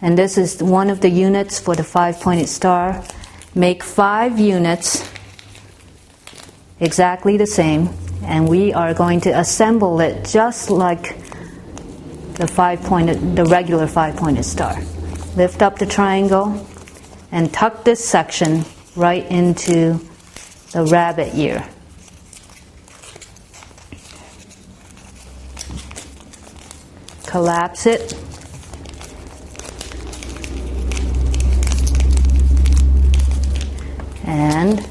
And this is one of the units for the 5-pointed star. Make 5 units exactly the same, and we are going to assemble it just like the regular 5-pointed star. Lift up the triangle and tuck this section right into the rabbit ear. Collapse it. And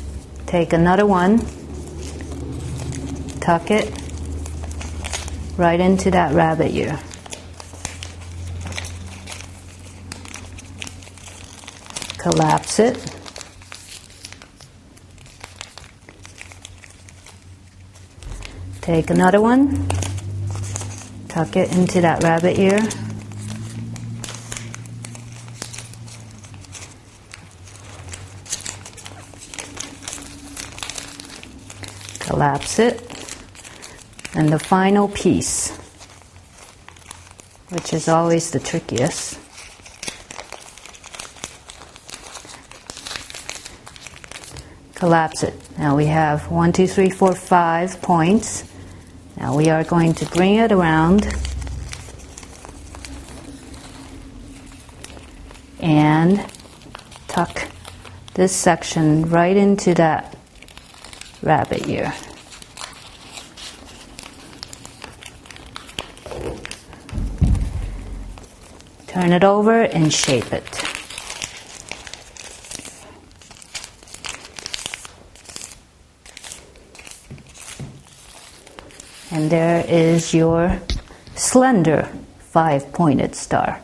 take another one, tuck it right into that rabbit ear. Collapse it. Take another one, tuck it into that rabbit ear. Collapse it. And the final piece, which is always the trickiest. Collapse it. Now we have 1, 2, 3, 4, 5 points. Now we are going to bring it around and tuck this section right into that rabbit ear. Turn it over and shape it. And there is your slender 5-pointed star.